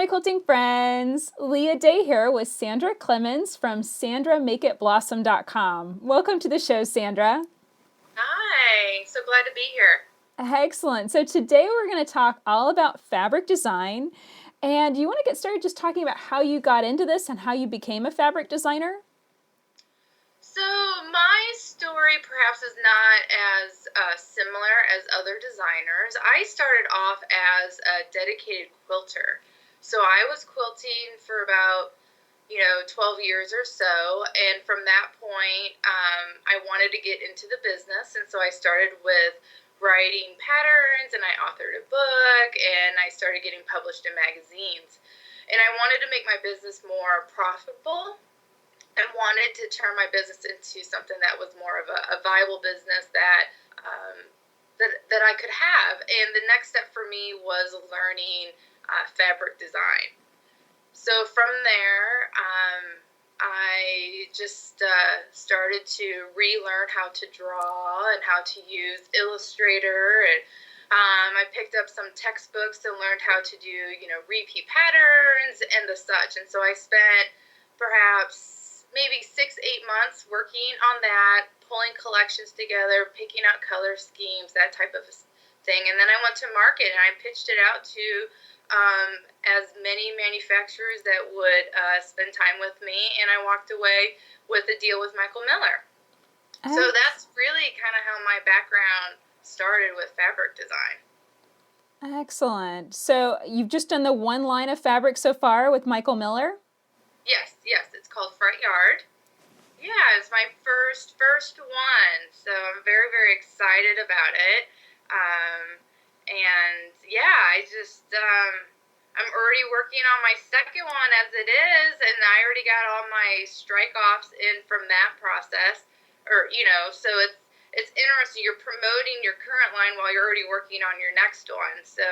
my quilting friends. Leah Day here with Sandra Clemmons from SandraMakeItBlossom.com. Welcome to the show, Sandra. Hi, so glad to be here. Excellent. So today we're going to talk all about fabric design. And you want to get started just talking about how you got into this and how you became a fabric designer? So my story perhaps is not as similar as other designers. I started off as a dedicated quilter. So I was quilting for about 12 years or so. And from that point, I wanted to get into the business. And so I started with writing patterns and I authored a book and I started getting published in magazines. And I wanted to make my business more profitable and wanted to turn my business into something that was more of a viable business that I could have. And the next step for me was learning fabric design. So from there, I just started to relearn how to draw and how to use Illustrator. And I picked up some textbooks and learned how to do, repeat patterns and the such. And so I spent perhaps maybe 6-8 months working on that, pulling collections together, picking out color schemes, that type of thing. And then I went to market and I pitched it out to as many manufacturers that would spend time with me, and I walked away with a deal with Michael Miller. So that's really kind of how my background started with fabric design. Excellent. So you've just done the one line of fabric so far with Michael Miller? Yes, it's called Front Yard. Yeah, it's my first one, so I'm very, very excited about it. And yeah, I'm already working on my second one as it is, and I already got all my strike-offs in from that process. So it's interesting. You're promoting your current line while you're already working on your next one. So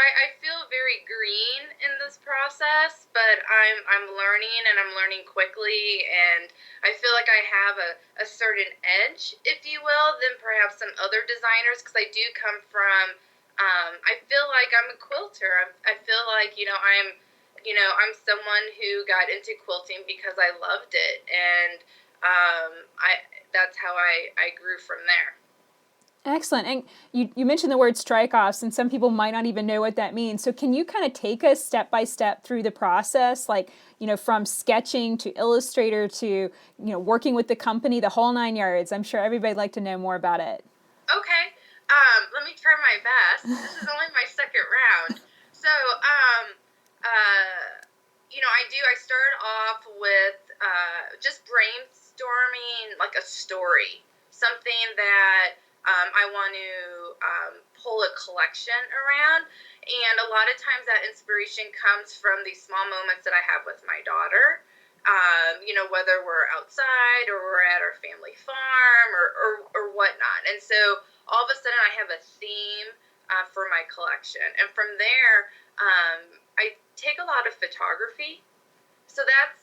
I feel very green in this process, but I'm learning and I'm learning quickly, and I feel like I have a certain edge, if you will, than perhaps some other designers, because I do come from, I feel like I'm a quilter. I feel like, I'm someone who got into quilting because I loved it, and that's how I grew from there. Excellent. And you mentioned the word strike-offs, and some people might not even know what that means. So can you kind of take us step by step through the process, like, from sketching to Illustrator to, working with the company, the whole 9 yards? I'm sure everybody'd like to know more about it. Okay. Let me try my best. This is only my second round. So, I started off with just brainstorming like a story, something that I want to pull a collection around. And a lot of times that inspiration comes from these small moments that I have with my daughter, whether we're outside or we're at our family farm or whatnot. And so all of a sudden I have a theme for my collection. And from there, I take a lot of photography. So that's,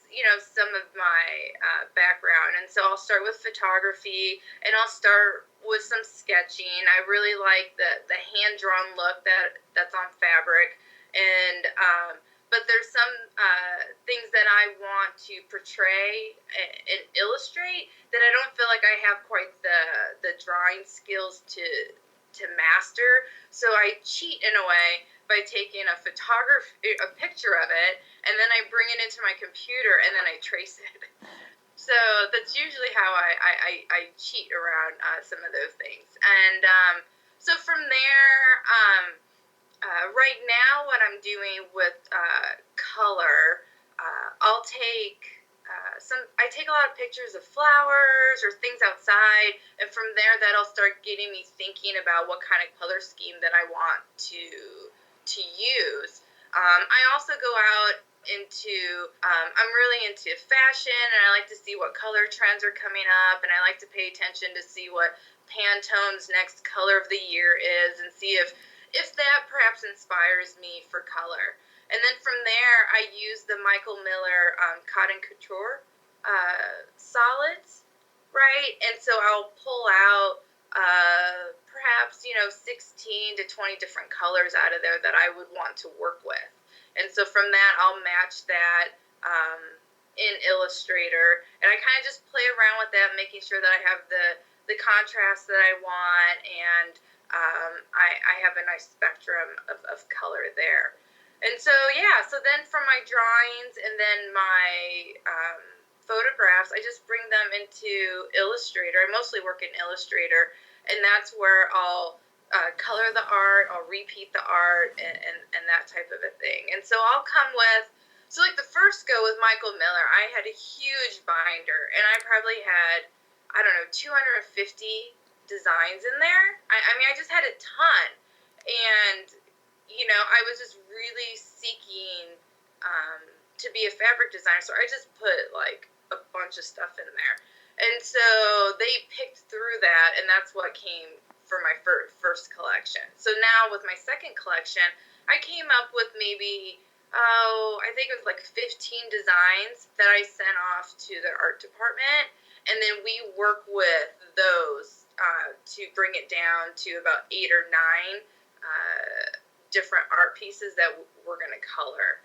some of my background. And so I'll start with photography, and I'll start with some sketching. I really like the hand-drawn look that's on fabric. And but there's some things that I want to portray and illustrate that I don't feel like I have quite the drawing skills to master. So I cheat in a way by taking a picture of it, and then I bring it into my computer and then I trace it. So that's usually how I cheat around some of those things. And so from there, right now what I'm doing with color, I'll take I take a lot of pictures of flowers or things outside, and from there that'll start getting me thinking about what kind of color scheme that I want to use. I also go out I'm really into fashion, and I like to see what color trends are coming up, and I like to pay attention to see what Pantone's next color of the year is, and see if that perhaps inspires me for color. And then from there, I use the Michael Miller Cotton Couture solids, right? And so I'll pull out perhaps, 16 to 20 different colors out of there that I would want to work with. And so from that, I'll match that in Illustrator. And I kind of just play around with that, making sure that I have the contrast that I want, and I have a nice spectrum of color there. And so, yeah, so then from my drawings and then my photographs, I just bring them into Illustrator. I mostly work in Illustrator, and that's where I'll color the art, I'll repeat the art, and that type of a thing. And so I'll come with, so like the first go with Michael Miller, I had a huge binder, and I probably had, I don't know, 250 designs in there. I mean, I just had a ton. And, I was just really seeking to be a fabric designer, so I just put like a bunch of stuff in there. And so they picked through that, and that's what came for my first collection. So now with my second collection, I came up with maybe, I think it was like 15 designs that I sent off to the art department, and then we work with those to bring it down to about 8 or 9 different art pieces that we're going to color.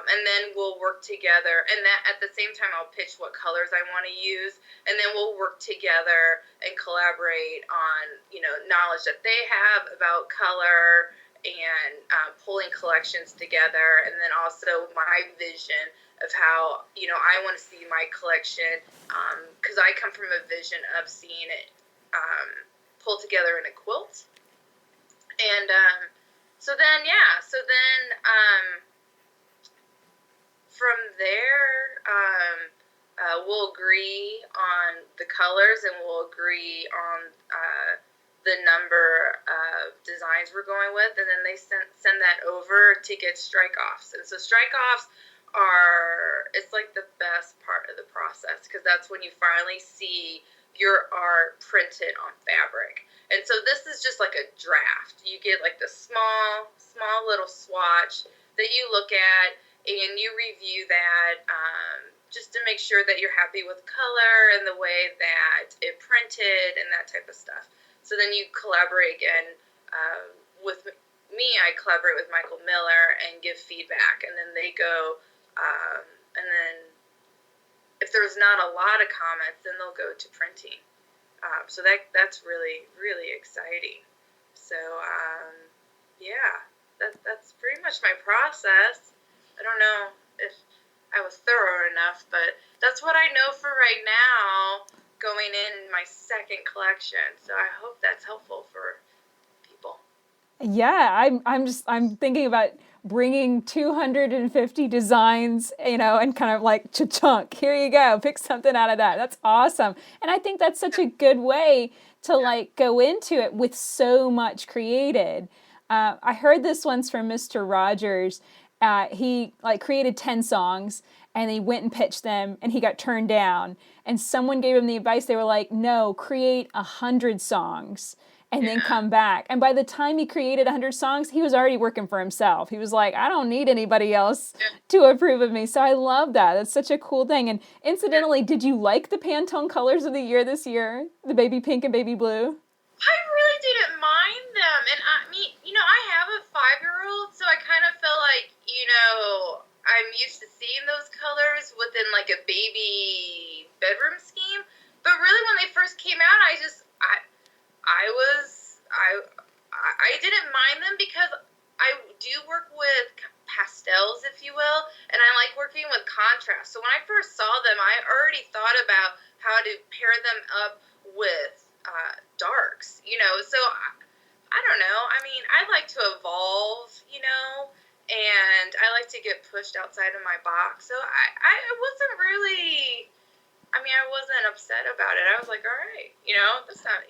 And then we'll work together, and that at the same time I'll pitch what colors I want to use, and then we'll work together and collaborate on, knowledge that they have about color, and pulling collections together, and then also my vision of how, I want to see my collection, because I come from a vision of seeing it pulled together in a quilt. And so then from there, we'll agree on the colors, and we'll agree on the number of designs we're going with, and then they send that over to get strike-offs. And so strike-offs it's like the best part of the process, because that's when you finally see your art printed on fabric. And so this is just like a draft. You get like the small little swatch that you look at, and you review that just to make sure that you're happy with color and the way that it printed and that type of stuff. So then you collaborate again with me. I collaborate with Michael Miller and give feedback, and then they go, and then if there's not a lot of comments, then they'll go to printing. So that's really, really exciting. So that's pretty much my process. I don't know if I was thorough enough, but that's what I know for right now, going in my second collection. So I hope that's helpful for people. Yeah, I'm thinking about bringing 250 designs, and kind of like cha-chunk, here you go, pick something out of that. That's awesome. And I think that's such a good way to like go into it with so much created. I heard this once from Mr. Rogers. He like created 10 songs, and he went and pitched them, and he got turned down. And someone gave him the advice. They were like, no, create 100 songs and then come back. And by the time he created 100 songs, he was already working for himself. He was like, I don't need anybody else to approve of me. So I love that. That's such a cool thing. And incidentally, did you like the Pantone colors of the year this year? The baby pink and baby blue? I really didn't mind them. And I mean, I have a 5-year-old, so I kind of feel like, I'm used to seeing those colors within like a baby bedroom scheme. But really, when they first came out, I didn't mind them, because I do work with pastels, if you will, and I like working with contrast. So when I first saw them, I already thought about how to pair them up with darks, so I don't know. I mean, I like to evolve, and I like to get pushed outside of my box. So I wasn't really, I wasn't upset about it. I was like, all right, that's not,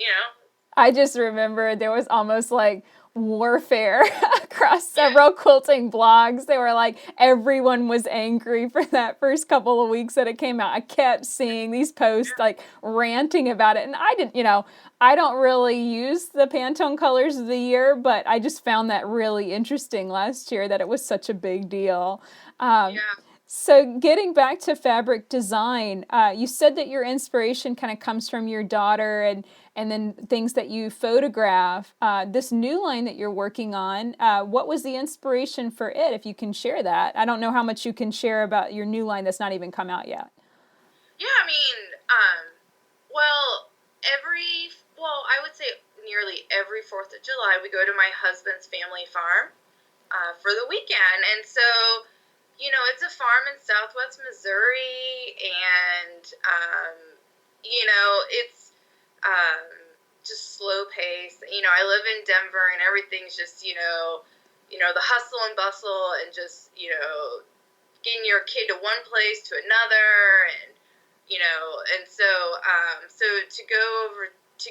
I just remember there was almost like warfare across several quilting blogs. They were like, everyone was angry for that first couple of weeks that it came out. I kept seeing these posts like ranting about it. And I didn't, I don't really use the Pantone colors of the year, but I just found that really interesting last year that it was such a big deal. So getting back to fabric design, you said that your inspiration kind of comes from your daughter, and then things that you photograph. This new line that you're working on, what was the inspiration for it, if you can share that? I don't know how much you can share about your new line that's not even come out yet. Yeah, I mean, well, I would say nearly every 4th of July, we go to my husband's family farm for the weekend. And so, it's a farm in Southwest Missouri, and, it's just slow pace. I live in Denver, and everything's just, the hustle and bustle, and just, getting your kid to one place to another, and so to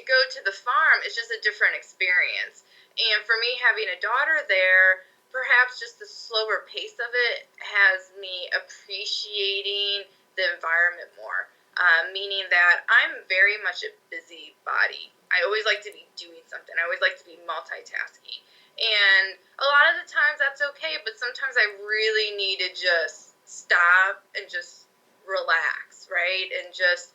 go to the farm is just a different experience. And for me, having a daughter there, perhaps just the slower pace of it has me appreciating the environment more. Meaning that I'm very much a busybody. I always like to be doing something. I always like to be multitasking. And a lot of the times that's okay, but sometimes I really need to just stop and just relax, right? And just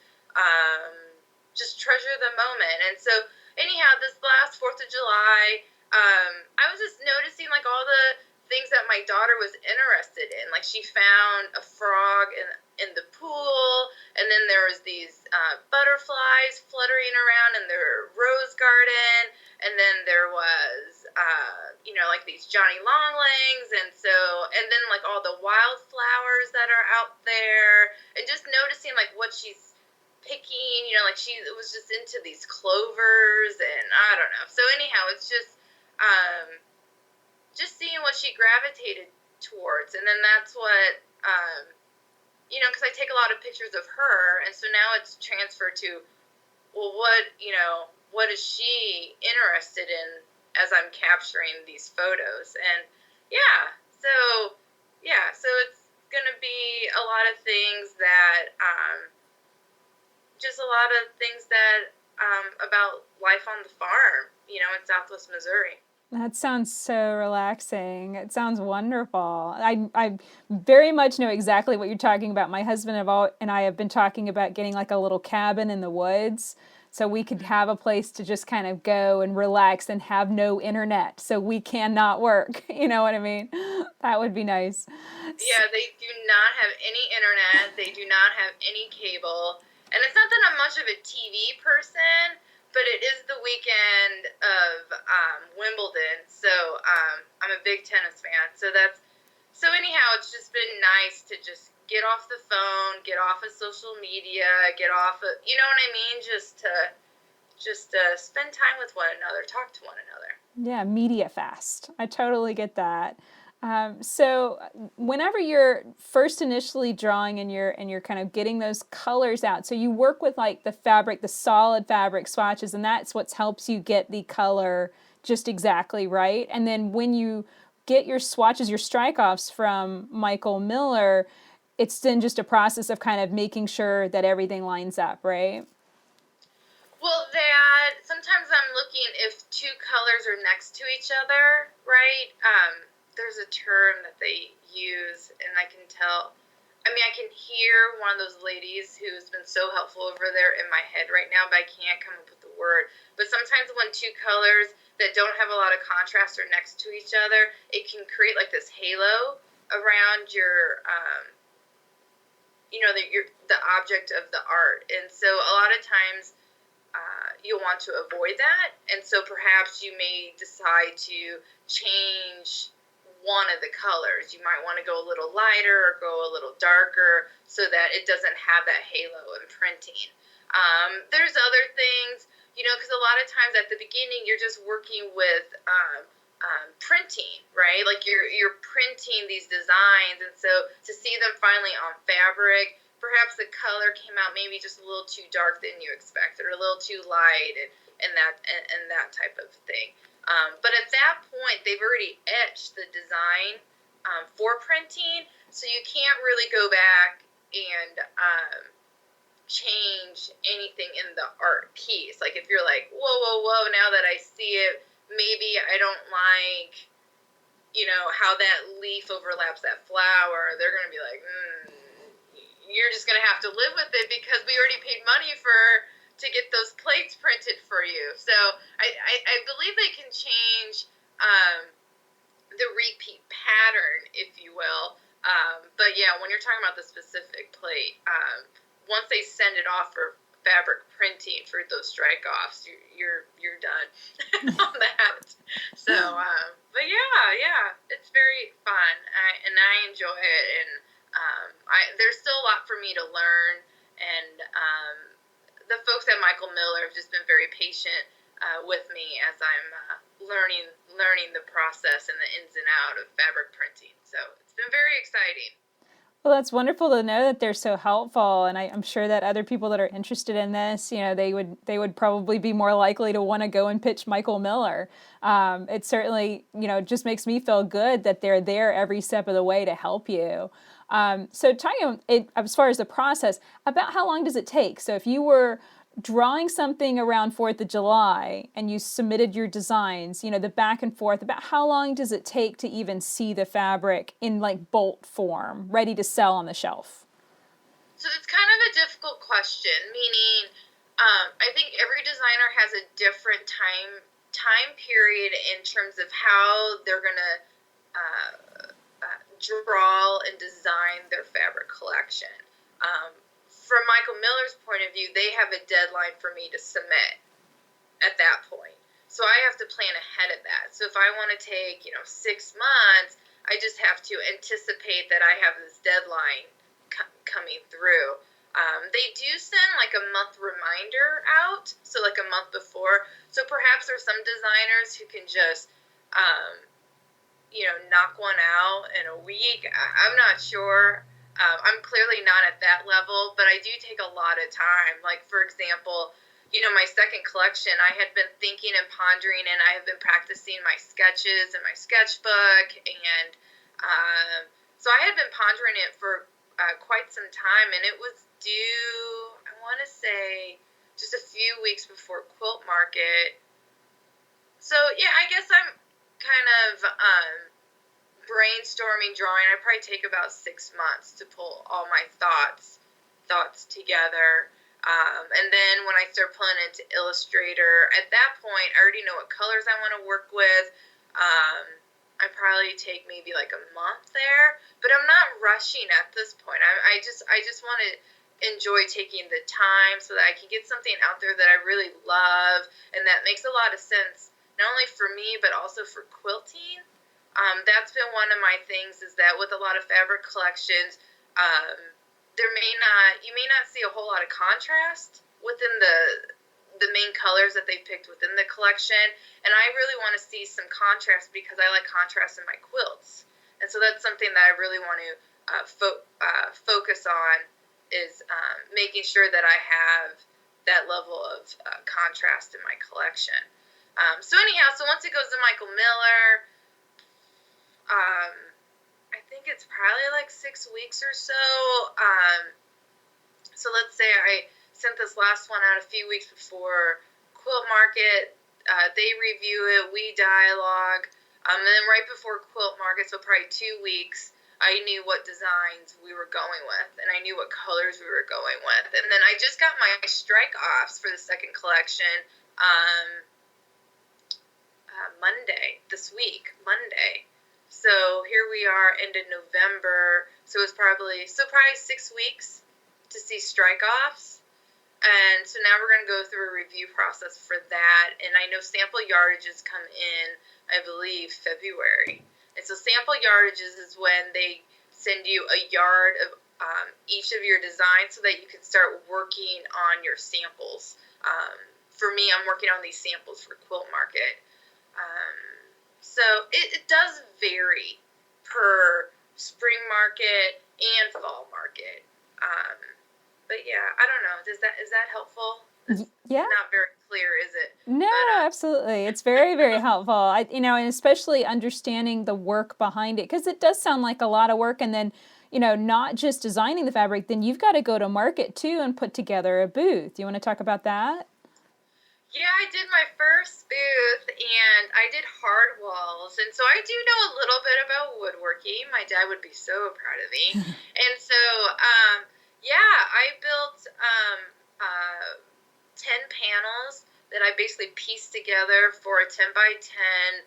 treasure the moment. And so anyhow, this last 4th of July, I was just noticing like all the things that my daughter was interested in. Like she found a frog in the pool, and then there was these butterflies fluttering around in their rose garden, and then there was like these Johnny Longlings, and then like all the wildflowers that are out there, and just noticing like what she's picking, like she was just into these clovers, and I don't know. So anyhow, it's just seeing what she gravitated towards, and then that's what because I take a lot of pictures of her, and so now it's transferred to, well, what is she interested in as I'm capturing these photos? And so it's gonna be a lot of things that just a lot of things that about life on the farm, in Southwest Missouri. That sounds so relaxing. It sounds wonderful. I very much know exactly what you're talking about. My husband and I have been talking about getting like a little cabin in the woods so we could have a place to just kind of go and relax and have no internet so we cannot work. You know what I mean? That would be nice. Yeah, they do not have any internet. They do not have any cable. And it's not that I'm much of a TV person, but it is the weekend of Wimbledon, so I'm a big tennis fan. So anyhow, it's just been nice to just get off the phone, get off of social media, get off of, you know what I mean? Just to spend time with one another, talk to one another. Yeah, media fast. I totally get that. So whenever you're first initially drawing and you're kind of getting those colors out, so you work with like the solid fabric swatches, and that's what helps you get the color just exactly right. And then when you get your swatches, your strike-offs from Michael Miller, it's then just a process of kind of making sure that everything lines up, right? Well, that sometimes I'm looking if two colors are next to each other, right? There's a term that they use, and I can tell. I mean, I can hear one of those ladies who's been so helpful over there in my head right now, but I can't come up with the word. But sometimes when two colors that don't have a lot of contrast are next to each other, it can create like this halo around your, the object of the art. And so a lot of times, you'll want to avoid that, and so perhaps you may decide to change one of the colors. You might want to go a little lighter or go a little darker so that it doesn't have that halo imprinting. There's other things, because a lot of times at the beginning you're just working with printing, right? Like you're printing these designs, and so to see them finally on fabric, perhaps the color came out maybe just a little too dark than you expected, or a little too light, and that type of thing. But at that point, they've already etched the design for printing, so you can't really go back and change anything in the art piece. Like if you're like, whoa, now that I see it, maybe I don't like, how that leaf overlaps that flower. They're going to be like, you're just going to have to live with it because we already paid money for to get those plates printed for you. So I believe they can change the repeat pattern, if you will. But yeah, when you're talking about the specific plate, once they send it off for fabric printing for those strike offs, you're done on that. So, but yeah, it's very fun, and I enjoy it, and there's still a lot for me to learn, and the folks at Michael Miller have just been very patient with me as I'm learning the process and the ins and out of fabric printing. So it's been very exciting. Well, that's wonderful to know that they're so helpful, and I'm sure that other people that are interested in this, they would probably be more likely to want to go and pitch Michael Miller. It certainly, just makes me feel good that they're there every step of the way to help you. So, talking as far as the process, about how long does it take? So, if you were drawing something around 4th of July and you submitted your designs, the back and forth, about how long does it take to even see the fabric in like bolt form, ready to sell on the shelf? So it's kind of a difficult question, meaning I think every designer has a different time period in terms of how they're going to draw and design their fabric collection. From Michael Miller's point of view, they have a deadline for me to submit at that point. So I have to plan ahead of that. So if I want to take, 6 months, I just have to anticipate that I have this deadline coming through. They do send like a month reminder out, so like a month before. So perhaps there's some designers who can just, knock one out in a week. I'm not sure. I'm clearly not at that level, but I do take a lot of time. Like, for example, my second collection, I had been thinking and pondering, and I have been practicing my sketches and my sketchbook, and so I had been pondering it for quite some time, and it was due, I want to say, just a few weeks before Quilt Market. So, yeah, I guess I'm kind of brainstorming, drawing. I probably take about 6 months to pull all my thoughts together. And then when I start pulling into Illustrator, at that point, I already know what colors I want to work with. I probably take maybe like a month there, but I'm not rushing at this point. I just want to enjoy taking the time so that I can get something out there that I really love and that makes a lot of sense, not only for me, but also for quilting. That's been one of my things, is that with a lot of fabric collections, you may not see a whole lot of contrast within the main colors that they picked within the collection, and I really want to see some contrast because I like contrast in my quilts, and so that's something that I really want to focus on, is making sure that I have that level of contrast in my collection. So anyhow, so once it goes to Michael Miller, I think it's probably like 6 weeks or so. So let's say I sent this last one out a few weeks before Quilt Market. They review it, we dialogue, and then right before Quilt Market, so probably 2 weeks, I knew what designs we were going with, and I knew what colors we were going with. And then I just got my strike-offs for the second collection Monday. So here we are, end of November. So it's probably 6 weeks to see strike-offs. And so now we're going to go through a review process for that. And I know sample yardages come in, I believe, February. And so sample yardages is when they send you a yard of each of your designs so that you can start working on your samples. For me, I'm working on these samples for Quilt Market. So it does vary per spring market and fall market. But yeah, I don't know. Is that helpful? Yeah. Not very clear, is it? No, absolutely. It's very, very helpful. And especially understanding the work behind it, because it does sound like a lot of work. And then, not just designing the fabric, then you've got to go to market too and put together a booth. Do you want to talk about that? Yeah, I did my first booth, and I did hard walls, and so I do know a little bit about woodworking. My dad would be so proud of me. And so, yeah, I built 10 panels that I basically pieced together for a 10 by 10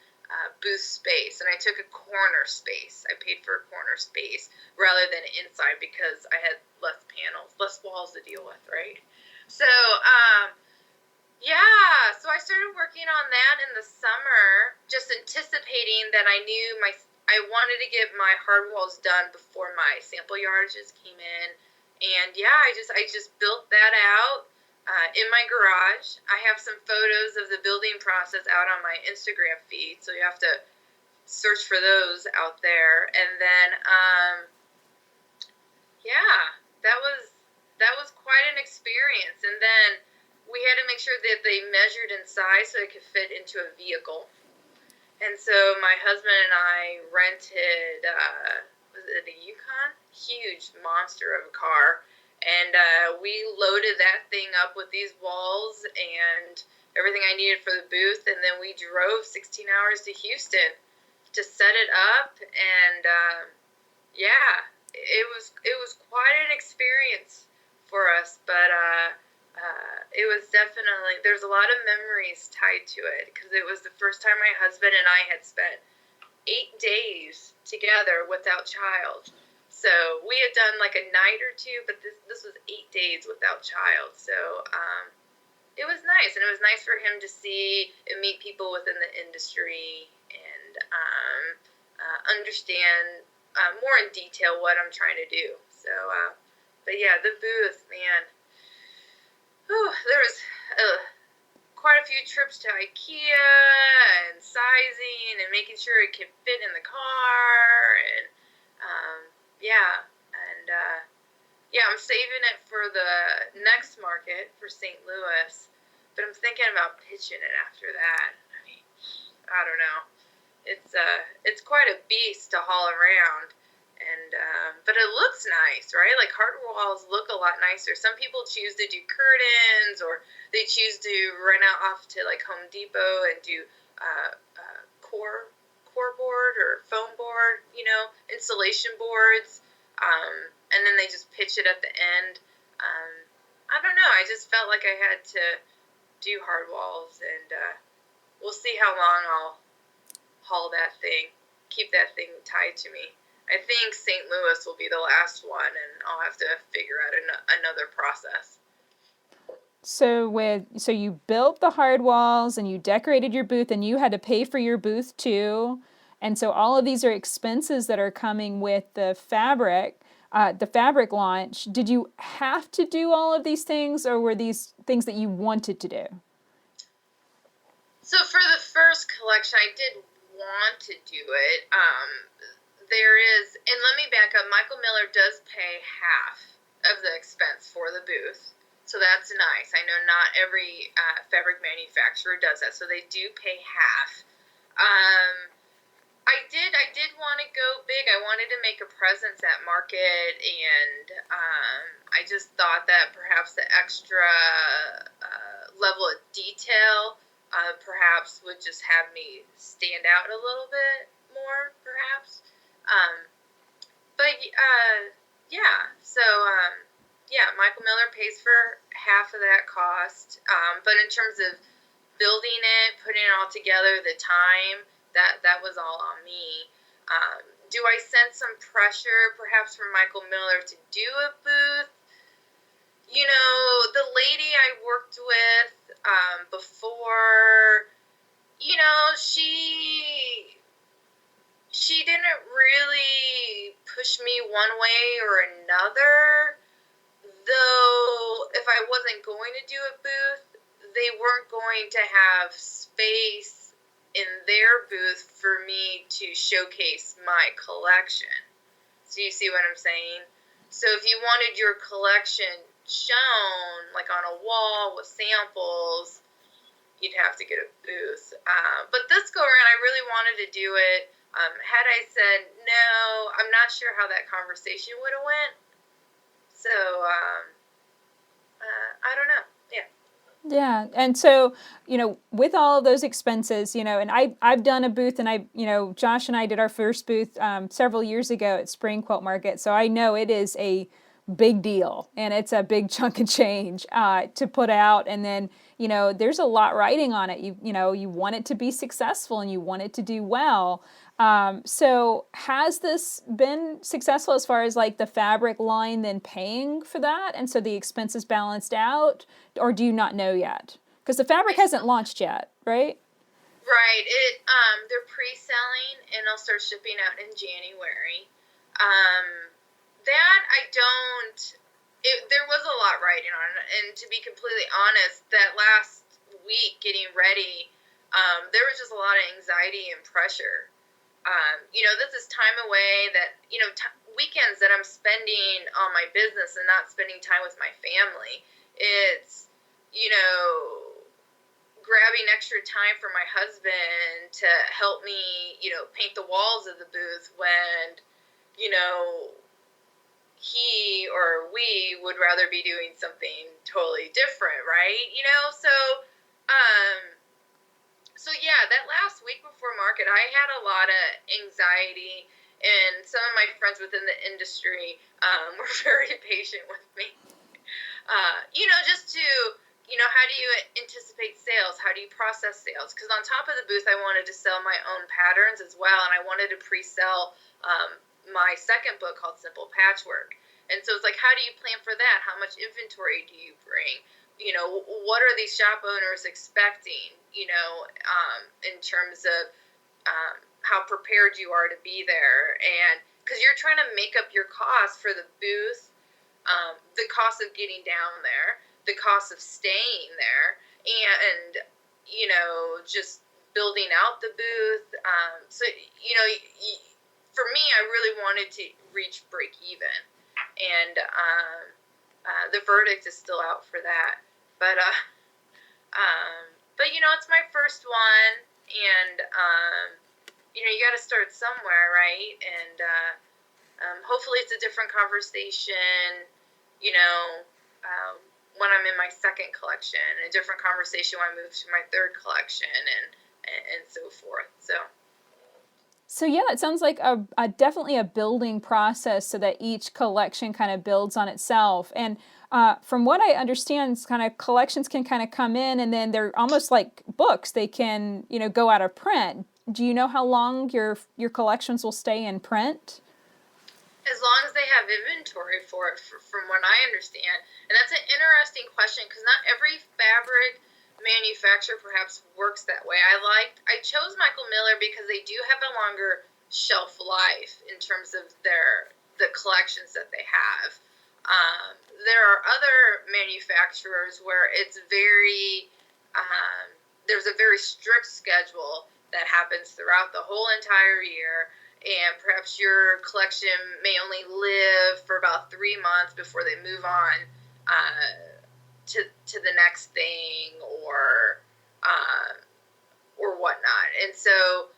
booth space, and I took a corner space. I paid for a corner space rather than inside because I had less panels, less walls to deal with, right? So, yeah, so I started working on that in the summer, just anticipating that I wanted to get my hard walls done before my sample yardages came in, and yeah, I just built that out in my garage. I have some photos of the building process out on my Instagram feed, so you have to search for those out there, and then yeah, that was quite an experience, and then we had to make sure that they measured in size so it could fit into a vehicle. And so my husband and I rented, was it a Yukon? Huge monster of a car. And we loaded that thing up with these walls and everything I needed for the booth. And then we drove 16 hours to Houston to set it up. And yeah, it was quite an experience for us. But it was definitely, there's a lot of memories tied to it because it was the first time my husband and I had spent 8 days together without child. So we had done like a night or two, but this was 8 days without child. So it was nice, and it was nice for him to see and meet people within the industry and understand more in detail what I'm trying to do. So, but yeah, the booth, man. There was quite a few trips to IKEA and sizing and making sure it could fit in the car, and yeah, and yeah, I'm saving it for the next market for St. Louis, but I'm thinking about pitching it after that. I mean, I don't know. It's quite a beast to haul around. And but it looks nice, right? Like hard walls look a lot nicer. Some people choose to do curtains, or they choose to rent out off to like Home Depot and do core board or foam board, insulation boards, and then they just pitch it at the end. I don't know. I just felt like I had to do hard walls, and we'll see how long I'll haul that thing, keep that thing tied to me. I think St. Louis will be the last one, and I'll have to figure out another process. So you built the hard walls and you decorated your booth and you had to pay for your booth too. And so all of these are expenses that are coming with the fabric launch. Did you have to do all of these things, or were these things that you wanted to do? So for the first collection, I did want to do it. There is, and let me back up, Michael Miller does pay half of the expense for the booth, so that's nice. I know not every fabric manufacturer does that, so they do pay half. I did want to go big. I wanted to make a presence at market, and I just thought that perhaps the extra level of detail perhaps would just have me stand out a little bit more, perhaps. But yeah, so yeah, Michael Miller pays for half of that cost. But in terms of building it, putting it all together, the time, that was all on me. Do I sense some pressure perhaps from Michael Miller to do a booth? The lady I worked with before, she didn't really push me one way or another, though if I wasn't going to do a booth, they weren't going to have space in their booth for me to showcase my collection. So you see what I'm saying? So if you wanted your collection shown, like on a wall with samples, you'd have to get a booth. But this go around, I really wanted to do it. Had I said no, I'm not sure how that conversation would have went. So, I don't know. Yeah. Yeah, and so, with all of those expenses, and I've done a booth, and Josh and I did our first booth several years ago at Spring Quilt Market, so I know it is a big deal, and it's a big chunk of change to put out. And then, there's a lot riding on it. You want it to be successful and you want it to do well. So has this been successful as far as like the fabric line then paying for that? And so the expenses balanced out, or do you not know yet? Because the fabric hasn't launched yet, right? Right. They're pre-selling, and I'll start shipping out in January. That I don't. There was a lot riding on it, and to be completely honest, that last week getting ready, there was just a lot of anxiety and pressure. This is time away that weekends that I'm spending on my business and not spending time with my family. It's grabbing extra time for my husband to help me, paint the walls of the booth when, he or we would rather be doing something totally different, right? So yeah, that last week before market, I had a lot of anxiety, and some of my friends within the industry were very patient with me. Just to how do you anticipate sales? How do you process sales? Because on top of the booth, I wanted to sell my own patterns as well, and I wanted to pre-sell my second book called Simple Patchwork. And so it's like, how do you plan for that? How much inventory do you bring? What are these shop owners expecting, in terms of how prepared you are to be there? And because you're trying to make up your cost for the booth, the cost of getting down there, the cost of staying there, and just building out the booth. For me, I really wanted to reach break even, and the verdict is still out for that. But it's my first one, and you got to start somewhere, right? And hopefully, it's a different conversation. When I'm in my second collection, a different conversation when I move to my third collection, and so forth. So yeah, it sounds like definitely a building process, so that each collection kind of builds on itself. And from what I understand, it's kind of collections can kind of come in, and then they're almost like books. They can go out of print. Do you know how long your collections will stay in print? As long as they have inventory for it, from what I understand. And that's an interesting question, because not every fabric manufacturer perhaps works that way. I chose Michael Miller because they do have a longer shelf life in terms of the collections that they have. There are other manufacturers where it's there's a very strict schedule that happens throughout the whole entire year, and perhaps your collection may only live for about 3 months before they move on to the next thing, or whatnot. And so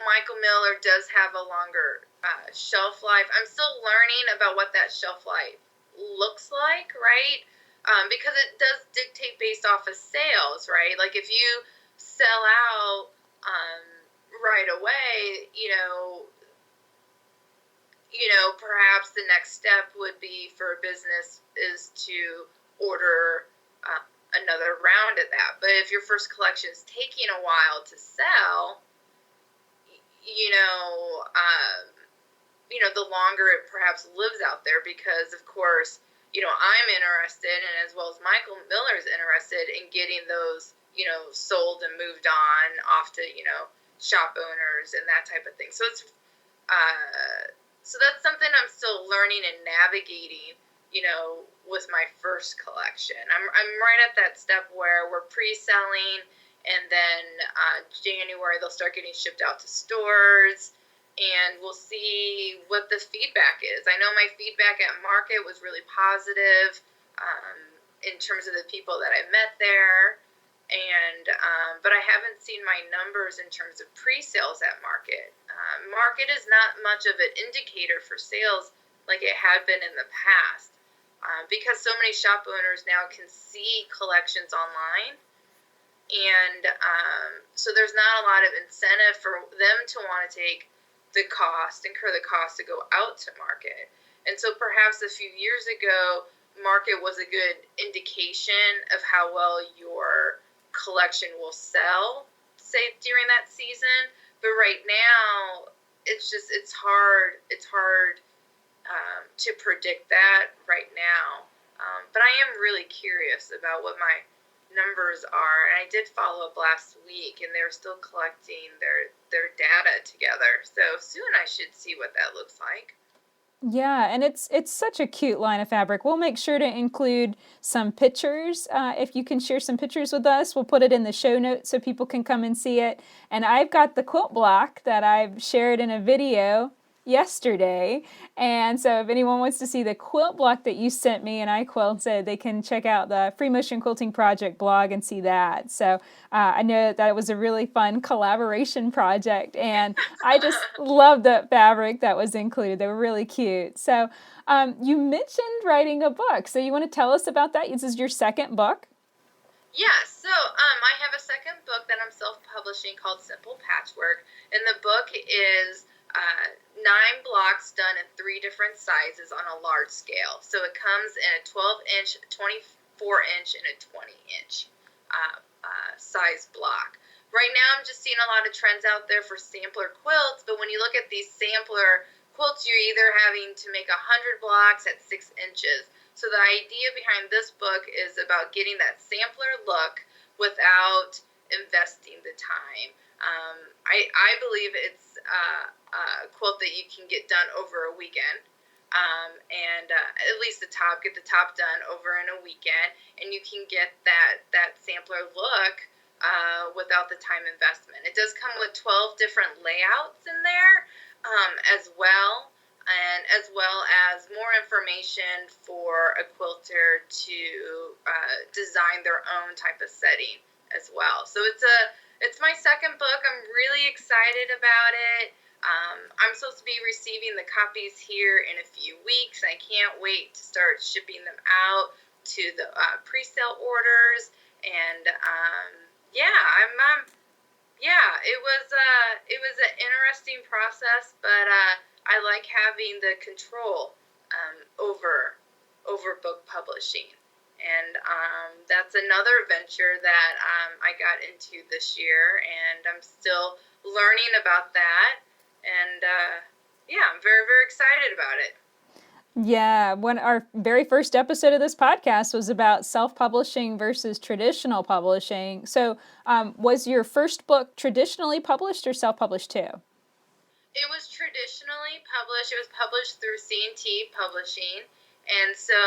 Michael Miller does have a longer shelf life. I'm still learning about what that shelf life looks like, right? Because it does dictate based off of sales, right? Like if you sell out right away, perhaps the next step would be for a business is to order another round of that. But if your first collection is taking a while to sell, the longer it perhaps lives out there, because of course, I'm interested, and as well as Michael Miller is interested in getting those, sold and moved on off to, shop owners and that type of thing. So it's, so that's something I'm still learning and navigating, with my first collection. I'm right at that step where we're pre-selling, and then January they'll start getting shipped out to stores, and we'll see what the feedback is. I know my feedback at market was really positive in terms of the people that I met there, and but I haven't seen my numbers in terms of pre-sales at market. Market is not much of an indicator for sales like it had been in the past, because so many shop owners now can see collections online, and so there's not a lot of incentive for them to want to take the cost, incur the cost to go out to market. And so perhaps a few years ago, market was a good indication of how well your collection will sell, say during that season. But right now, it's hard to predict that right now. But I am really curious about what my numbers are. And I did follow up last week, and they're still collecting their data together. So soon I should see what that looks like. Yeah, and it's such a cute line of fabric. We'll make sure to include some pictures. If you can share some pictures with us, we'll put it in the show notes so people can come and see it. And I've got the quilt block that I've shared in a video yesterday. And so if anyone wants to see the quilt block that you sent me and I quilted, they can check out the Free Motion Quilting Project blog and see that. So I know that it was a really fun collaboration project, and I just love the fabric that was included. They were really cute. So you mentioned writing a book. So you want to tell us about that? This is your second book? Yeah, so I have a second book that I'm self-publishing called Simple Patchwork, and the book is 9 blocks done in 3 different sizes on a large scale. So it comes in a 12-inch, 24-inch, and a 20-inch size block. Right now, I'm just seeing a lot of trends out there for sampler quilts, but when you look at these sampler quilts, you're either having to make 100 blocks at 6 inches. So the idea behind this book is about getting that sampler look without investing the time. I believe it's a quilt that you can get done over a weekend. And at least get the top done over in a weekend, and you can get that sampler look without the time investment. It does come with 12 different layouts in there as well, and as well as more information for a quilter to design their own type of setting as well. So it's my second book. I'm really excited about it. I'm supposed to be receiving the copies here in a few weeks. I can't wait to start shipping them out to the pre-sale orders. And it was an interesting process, but I like having the control over book publishing. And that's another venture that I got into this year, and I'm still learning about that. And I'm very, very excited about it. Yeah, when our very first episode of this podcast was about self-publishing versus traditional publishing. So, was your first book traditionally published or self-published too? It was traditionally published. It was published through C&T Publishing, and so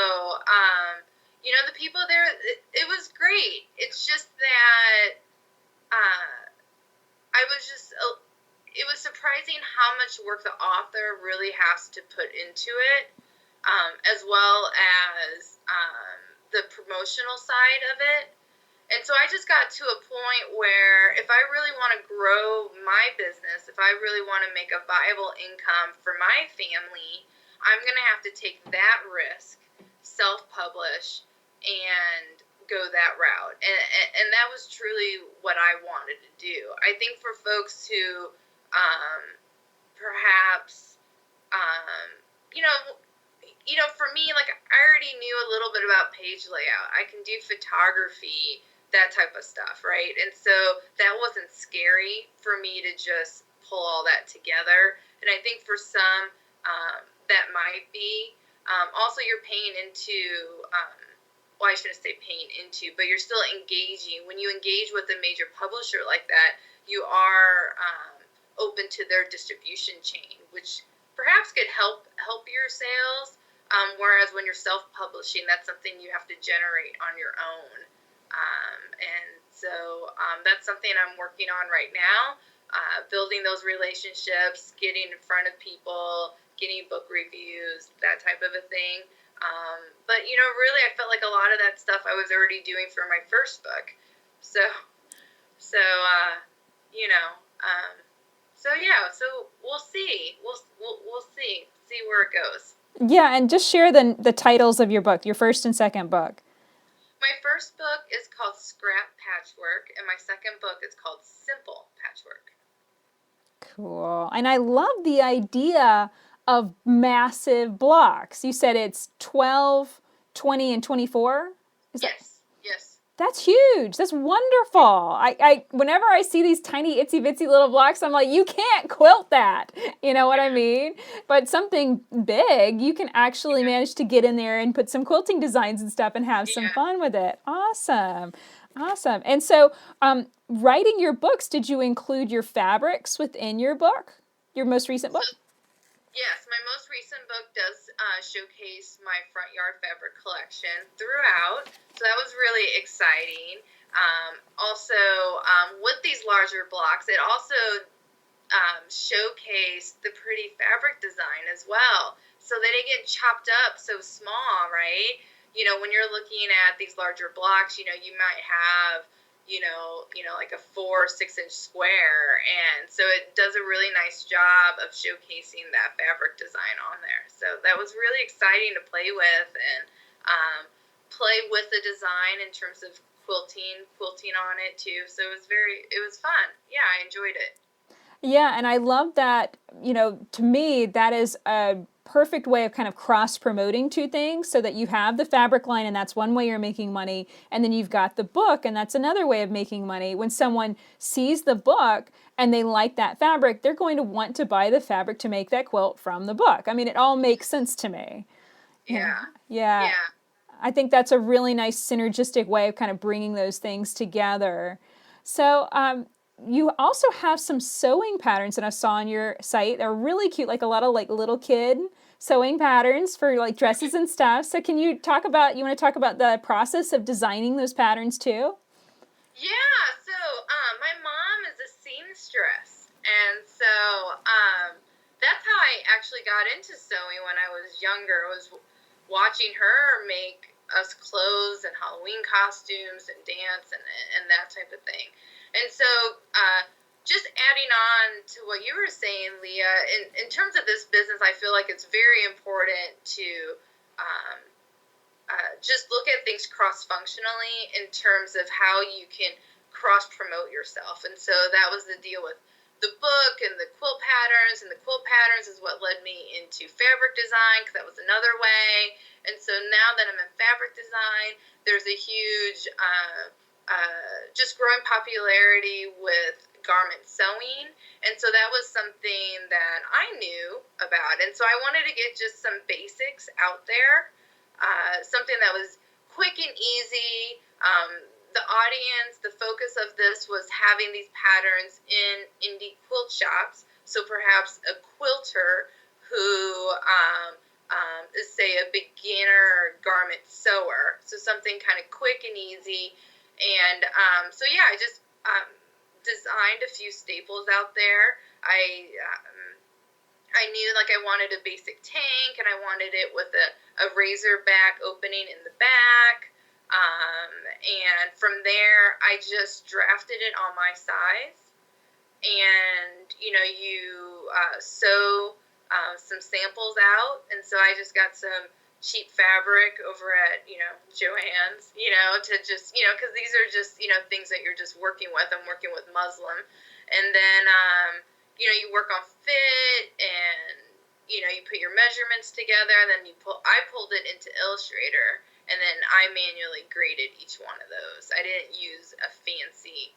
the people there, it was great. It's just that it was surprising how much work the author really has to put into it, as well as the promotional side of it. And so I just got to a point where if I really want to grow my business, if I really want to make a viable income for my family, I'm going to have to take that risk, self-publish, and go that route. And that was truly what I wanted to do. I think for folks who perhaps, for me, like, I already knew a little bit about page layout. I can do photography, that type of stuff, right? And so that wasn't scary for me to just pull all that together. And I think for some, that might be. Also, you're paying into, well, I shouldn't say paying into, but you're still engaging. When you engage with a major publisher like that, you are open to their distribution chain, which perhaps could help your sales. Whereas when you're self-publishing, that's something you have to generate on your own. And so that's something I'm working on right now, building those relationships, getting in front of people, getting book reviews, that type of a thing. But, really, I felt like a lot of that stuff I was already doing for my first book. So we'll see. We'll see where it goes. Yeah, and just share the titles of your book, your first and second book. My first book is called Scrap Patchwork, and my second book is called Simple Patchwork. Cool. And I love the idea of massive blocks. You said it's 12, 20, and 24? Is that? Yes, yes. That's huge. That's wonderful. Whenever I see these tiny itsy bitsy little blocks, I'm like, you can't quilt that. You know what I mean? But something big, you can actually Yeah, manage to get in there and put some quilting designs and stuff and have some yeah. fun with it. Awesome. Awesome. And so, writing your books, did you include your fabrics within your book? Your most recent So book? yes, my most recent book does showcase my front yard fabric collection throughout, so that was really exciting. Also, with these larger blocks, it also showcased the pretty fabric design as well, so they didn't get chopped up so small, right? When you're looking at these larger blocks, you might have like a 4 or 6 inch square. And so it does a really nice job of showcasing that fabric design on there. So that was really exciting to play with, and play with the design in terms of quilting on it too. So it was fun. Yeah, I enjoyed it. Yeah, and I love that, to me, that is a perfect way of kind of cross promoting two things so that you have the fabric line and that's one way you're making money. And then you've got the book and that's another way of making money. When someone sees the book and they like that fabric, they're going to want to buy the fabric to make that quilt from the book. I mean, it all makes sense to me. Yeah. Yeah. Yeah. I think that's a really nice synergistic way of kind of bringing those things together. So, you also have some sewing patterns that I saw on your site. They're really cute, like a lot of like little kid sewing patterns for like dresses and stuff. So, can you talk about? You want to talk about the process of designing those patterns too? Yeah, so my mom is a seamstress, and so that's how I actually got into sewing when I was younger. Was watching her make us clothes and Halloween costumes and dance and that type of thing. And so just adding on to what you were saying, Leah, in terms of this business, I feel like it's very important to um, just look at things cross-functionally in terms of how you can cross-promote yourself. And so that was the deal with the book and the quilt patterns, and the quilt patterns is what led me into fabric design, because that was another way. And so now that I'm in fabric design, there's a huge just growing popularity with garment sewing. And so that was something that I knew about. And so I wanted to get just some basics out there, something that was quick and easy. The audience, the focus of this was having these patterns in indie quilt shops. So perhaps a quilter who is, say, a beginner garment sewer. So something kind of quick and easy. And so, yeah, I just designed a few staples out there. I knew like I wanted a basic tank, and I wanted it with a razor back opening in the back. And from there, I just drafted it on my size. And, you sew some samples out. And so I just got some cheap fabric over at, Joann's, to just, because these are just, things that you're just working with. I'm working with muslin. And then, you work on fit, and, you put your measurements together, and then I pulled it into Illustrator, and then I manually graded each one of those. I didn't use a fancy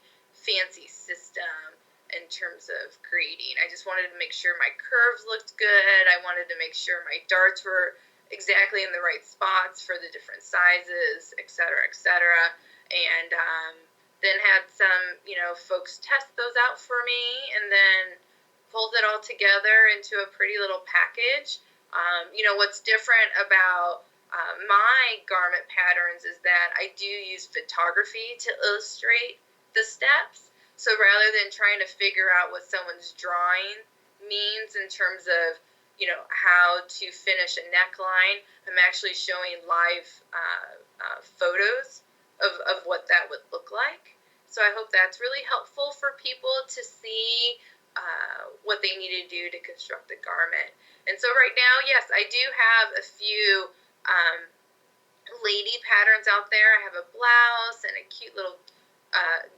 system in terms of grading. I just wanted to make sure my curves looked good. I wanted to make sure my darts were exactly in the right spots for the different sizes, et cetera, et cetera. And then had some, folks test those out for me, and then pulled it all together into a pretty little package. What's different about my garment patterns is that I do use photography to illustrate the steps. So rather than trying to figure out what someone's drawing means in terms of, how to finish a neckline, I'm actually showing live photos of what that would look like. So I hope that's really helpful for people to see what they need to do to construct the garment. And so right now, yes, I do have a few lady patterns out there. I have a blouse and a cute little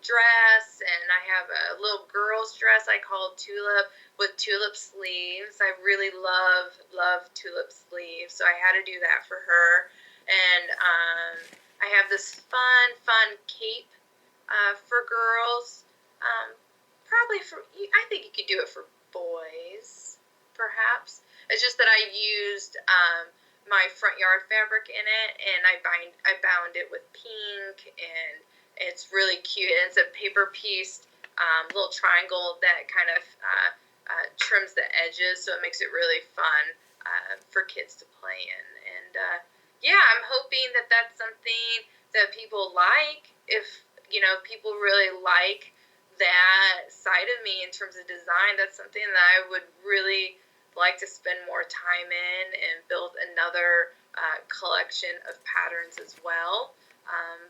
dress, and I have a little girl's dress I call Tulip with tulip sleeves. I really love tulip sleeves, so I had to do that for her. And I have this fun cape for girls. Um, Probably for, I think you could do it for boys, perhaps. It's just that I used my front yard fabric in it, and I bound it with pink, and it's really cute. And it's a paper piece, little triangle that kind of trims the edges, so it makes it really fun for kids to play in. And yeah, I'm hoping that that's something that people like. If people really like that side of me in terms of design, that's something that I would really like to spend more time in and build another collection of patterns as well.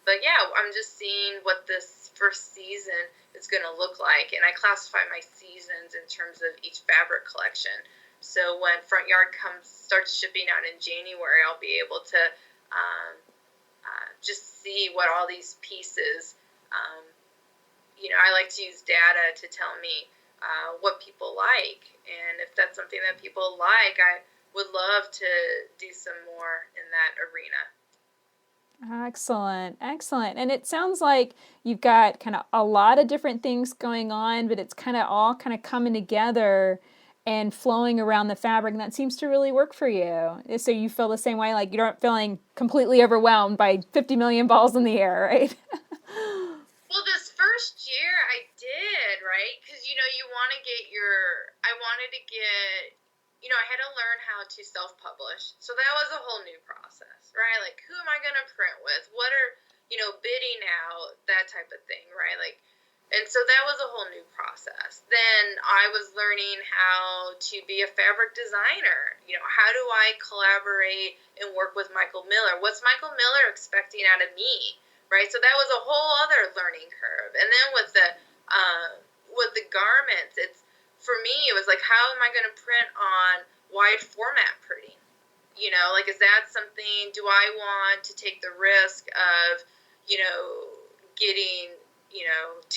But yeah, I'm just seeing what this first season is going to look like, and I classify my seasons in terms of each fabric collection. So when Front Yard starts shipping out in January, I'll be able to just see what all these pieces I like to use data to tell me what people like. And if that's something that people like, I would love to do some more in that arena. Excellent, excellent. And it sounds like you've got kind of a lot of different things going on, but it's kind of all kind of coming together and flowing around the fabric, and that seems to really work for you. So you feel the same way, like you're not feeling completely overwhelmed by 50 million balls in the air, right? Well, this first year I did, right? Because, I wanted to get, I had to learn how to self-publish. So that was a whole new process, right? Like, who am I going to print with? What are, bidding out, that type of thing, right? Like, and so that was a whole new process. Then I was learning how to be a fabric designer. How do I collaborate and work with Michael Miller? What's Michael Miller expecting out of me? Right, so that was a whole other learning curve. And then with the garments, for me it was like, how am I going to print on wide format printing? Like, is that something? Do I want to take the risk of getting 2,000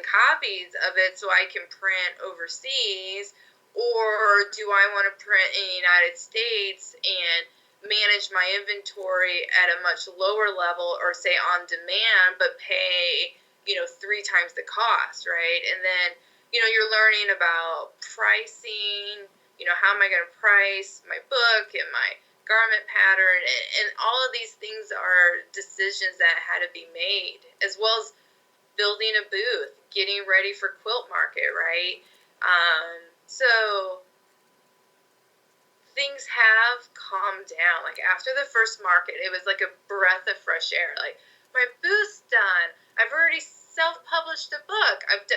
copies of it so I can print overseas, or do I want to print in the United States and manage my inventory at a much lower level, or say on demand, but pay, 3 times the cost, right? And then, you're learning about pricing, how am I going to price my book and my garment pattern, and all of these things are decisions that had to be made, as well as building a booth, getting ready for Quilt Market, right? So things have calmed down. Like, after the first market, it was like a breath of fresh air. Like, my booth's done. I've already self-published a book. I've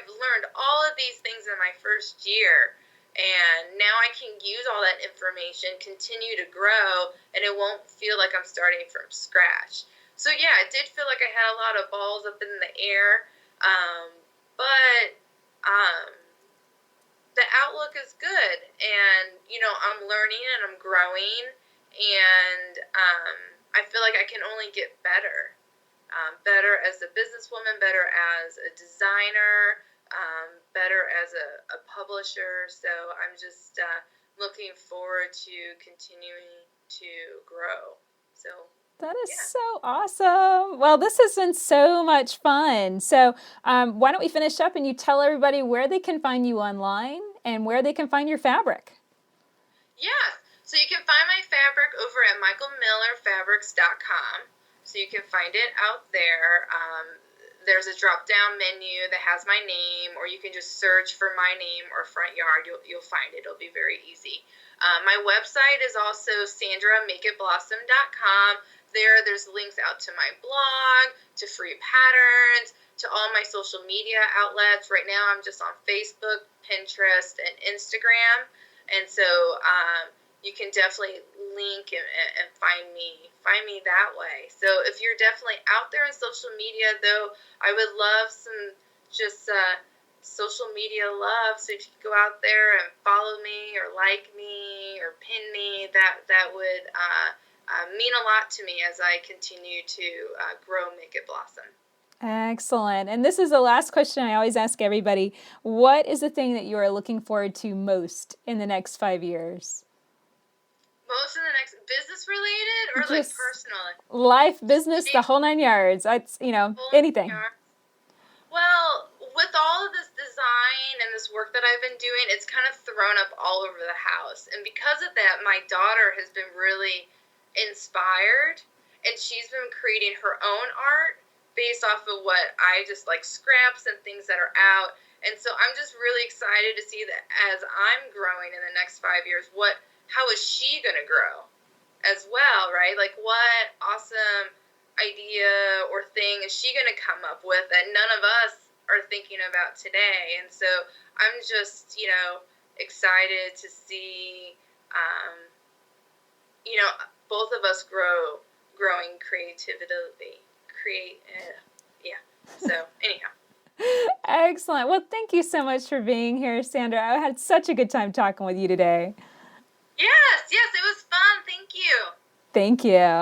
learned all of these things in my first year, and now I can use all that information, continue to grow, and it won't feel like I'm starting from scratch. So yeah, it did feel like I had a lot of balls up in the air, but the outlook is good, and I'm learning and I'm growing, and I feel like I can only get better, better as a businesswoman, better as a designer, better as a publisher. So I'm just looking forward to continuing to grow. So That is so awesome. Well, this has been so much fun. So, why don't we finish up and you tell everybody where they can find you online and where they can find your fabric? Yeah, so you can find my fabric over at michaelmillerfabrics.com. So you can find it out there. There's a drop-down menu that has my name, or you can just search for my name or Front Yard. You'll find it. It'll be very easy. My website is also sandramakeitblossom.com. There's links out to my blog, to free patterns, to all my social media outlets. Right now I'm just on Facebook, Pinterest, and Instagram. And so you can definitely link and find me that way. So if you're definitely out there in social media, though, I would love some just social media love. So if you could go out there and follow me or like me or pin me, that would mean a lot to me as I continue to grow Make It Blossom. Excellent. And this is the last question I always ask everybody. What is the thing that you are looking forward to most in the next 5 years? Most of the next business related or like Just personal? life, Just business, the whole nine yards. It's, full anything. Well, with all of this design and this work that I've been doing, it's kind of thrown up all over the house. And because of that, my daughter has been really inspired, and she's been creating her own art based off of what I just like scraps and things that are out. And so I'm just really excited to see that as I'm growing in the next 5 years, how is she going to grow as well, right? Like what awesome idea or thing is she going to come up with that none of us are thinking about today? And so I'm just, excited to see, both of us growing creativity. Yeah. So anyhow. Excellent. Well, thank you so much for being here, Sandra. I had such a good time talking with you today. Yes, it was fun. Thank you. Thank you.